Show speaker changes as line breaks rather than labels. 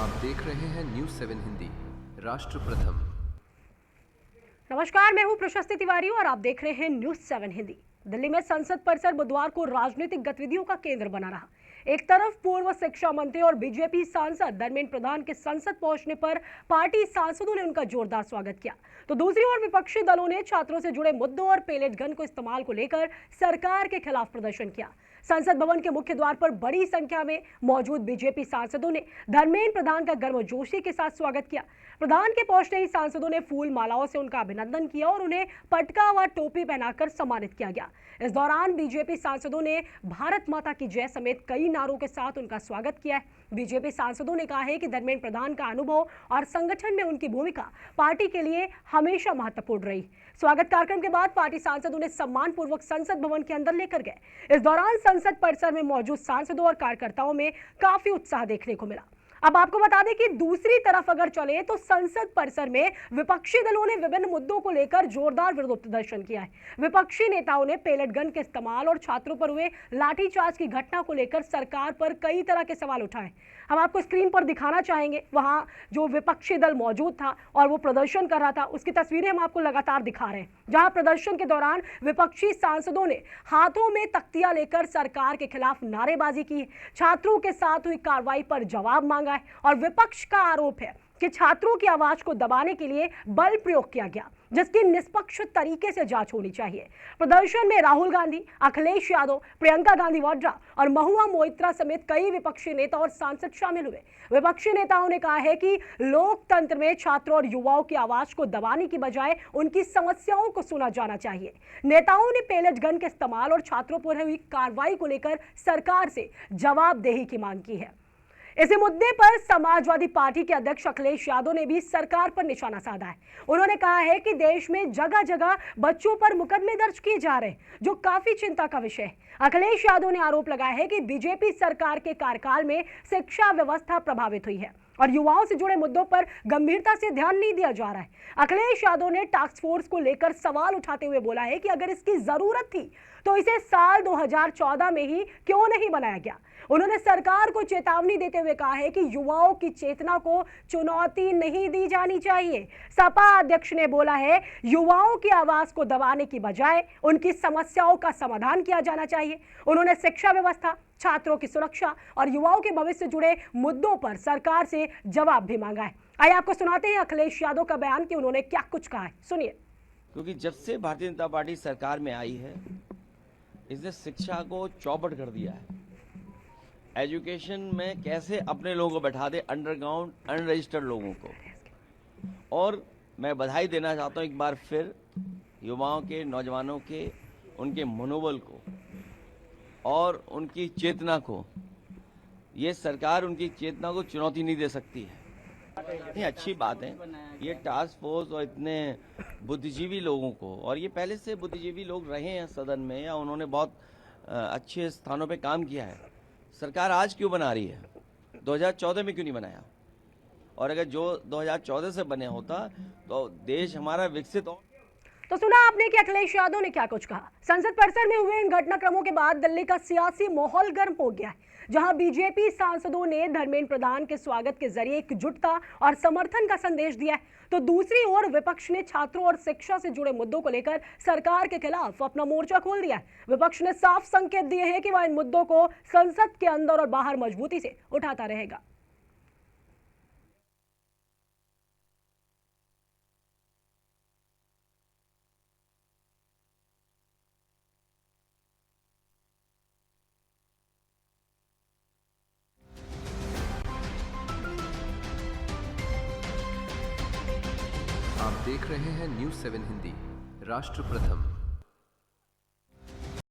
आप देख रहे हैं न्यूज 7 हिंदी, राष्ट्र प्रथम।
नमस्कार, मैं हूं प्रशस्ति तिवारी और आप देख रहे हैं न्यूज 7 हिंदी। दिल्ली में संसद परिसर बुधवार को राजनीतिक गतिविधियों का केंद्र बना रहा। एक तरफ पूर्व शिक्षा मंत्री और बीजेपी सांसद धर्मेंद्र प्रधान के संसद पहुंचने पर पार्टी सांसदों ने उनका जोरदार स्वागत किया, तो दूसरी ओर विपक्षी दलों ने छात्रों से जुड़े मुद्दों और पेलेट गन को इस्तेमाल को लेकर सरकार के खिलाफ प्रदर्शन किया। संसद भवन के मुख्य द्वार पर बड़ी संख्या में मौजूद बीजेपी सांसदों ने धर्मेंद्र प्रधान का गर्मजोशी के साथ स्वागत किया। प्रधान के पहुंचते ही सांसदों ने फूल मालाओं से उनका अभिनंदन किया और उन्हें पटका व टोपी पहनाकर सम्मानित किया गया। इस दौरान बीजेपी सांसदों ने भारत माता की जय समेत कई नारों के साथ उनका स्वागत किया है। बीजेपी सांसदों ने कहा है कि धर्मेंद्र प्रधान का अनुभव और संगठन में उनकी भूमिका पार्टी के लिए हमेशा महत्वपूर्ण रही। स्वागत कार्यक्रम के बाद पार्टी सांसद उन्हें सम्मान पूर्वक संसद भवन के अंदर लेकर गए। इस दौरान संसद परिसर में मौजूद सांसदों और कार्यकर्ताओं में काफी उत्साह देखने को मिला। अब आपको बता दें कि दूसरी तरफ अगर चले तो संसद परिसर में विपक्षी दलों ने विभिन्न मुद्दों को लेकर जोरदार विरोध प्रदर्शन किया है। विपक्षी नेताओं ने पेलेट गन के इस्तेमाल और छात्रों पर हुए लाठीचार्ज की घटना को लेकर सरकार पर कई तरह के सवाल उठाए। हम आपको स्क्रीन पर दिखाना चाहेंगे, वहां जो विपक्षी दल मौजूद था और वो प्रदर्शन कर रहा था, उसकी तस्वीरें हम आपको लगातार दिखा रहे हैं, जहां प्रदर्शन के दौरान विपक्षी सांसदों ने हाथों में तख्तियां लेकर सरकार के खिलाफ नारेबाजी की, छात्रों के साथ हुई कार्रवाई पर जवाब मांगा और विपक्ष का आरोप है कि छात्रों की आवाज को दबाने के लिए बल प्रयोग किया गया, जिसकी निष्पक्ष तरीके से जांच होनी चाहिए। प्रदर्शन में राहुल गांधी, अखिलेश यादव, प्रियंका गांधी वाड्रा और महुआ मोइत्रा समेत कई विपक्षी नेता और सांसद शामिल हुए। विपक्षी नेताओं ने कहा है कि लोकतंत्र में छात्रों और युवाओं की आवाज को दबाने की बजाय उनकी समस्याओं को सुना जाना चाहिए। नेताओं ने पेलेट गन के इस्तेमाल और छात्रों पर हुई कार्रवाई को लेकर सरकार से जवाबदेही की मांग की है। इसी मुद्दे पर समाजवादी पार्टी के अध्यक्ष अखिलेश यादव ने भी सरकार पर निशाना साधा है। उन्होंने कहा है कि देश में जगह जगह बच्चों पर मुकदमे दर्ज किए जा रहे हैं, जो काफी चिंता का विषय है। अखिलेश यादव ने आरोप लगाया है कि बीजेपी सरकार के कार्यकाल में शिक्षा व्यवस्था प्रभावित हुई है और युवाओं से जुड़े मुद्दों पर गंभीरता से ध्यान नहीं दिया जा रहा है। अखिलेश यादव ने टास्क फोर्स को लेकर सवाल उठाते हुए बोला है कि अगर इसकी जरूरत थी तो इसे साल 2014 में ही क्यों नहीं बनाया गया। उन्होंने सरकार को चेतावनी देते हुए कहा है कि युवाओं की चेतना को चुनौती नहीं दी जानी चाहिए। सपा अध्यक्ष ने बोला है, युवाओं की आवाज को दबाने की बजाय उनकी समस्याओं का समाधान किया जाना चाहिए। उन्होंने शिक्षा व्यवस्था, छात्रों की सुरक्षा और युवाओं के भविष्य से जुड़े मुद्दों पर सरकार से जवाब भी मांगा है। आइए आपको सुनाते हैं अखिलेश यादव का बयान कि उन्होंने क्या कुछ कहा है, सुनिए।
क्योंकि जब से भारतीय जनता पार्टी सरकार में आई है, इसने शिक्षा को चौपट कर दिया है। एजुकेशन में कैसे अपने लोगों को बैठा दे, अंडरग्राउंड अनरजिस्टर्ड लोगों को। और मैं बधाई देना चाहता हूँ एक बार फिर युवाओं के, नौजवानों के, उनके मनोबल को और उनकी चेतना को। ये सरकार उनकी चेतना को चुनौती नहीं दे सकती है। ये अच्छी बात है, ये टास्क फोर्स और इतने बुद्धिजीवी लोगों को, और ये पहले से बुद्धिजीवी लोग रहे हैं सदन में या उन्होंने बहुत अच्छे स्थानों पे काम किया है। सरकार आज क्यों बना रही है? 2014 में क्यों नहीं बनाया? और अगर जो 2014 से बने होता तो देश हमारा विकसित हो।
तो सुना आपने कि अखिलेश यादव ने क्या कुछ कहा। संसद परिसर में हुए इन घटनाक्रमों के बाद दिल्ली का सियासी माहौल गर्म हो गया है, जहां बीजेपी सांसदों ने धर्मेंद्र प्रधान के स्वागत के जरिए एकजुटता और समर्थन का संदेश दिया है, तो दूसरी ओर विपक्ष ने छात्रों और शिक्षा से जुड़े मुद्दों को लेकर सरकार के खिलाफ अपना मोर्चा खोल दिया है। विपक्ष ने साफ संकेत दिए हैं कि वह इन मुद्दों को संसद के अंदर और बाहर मजबूती से उठाता रहेगा।
आप देख रहे हैं न्यूज 7 हिंदी, राष्ट्र प्रथम।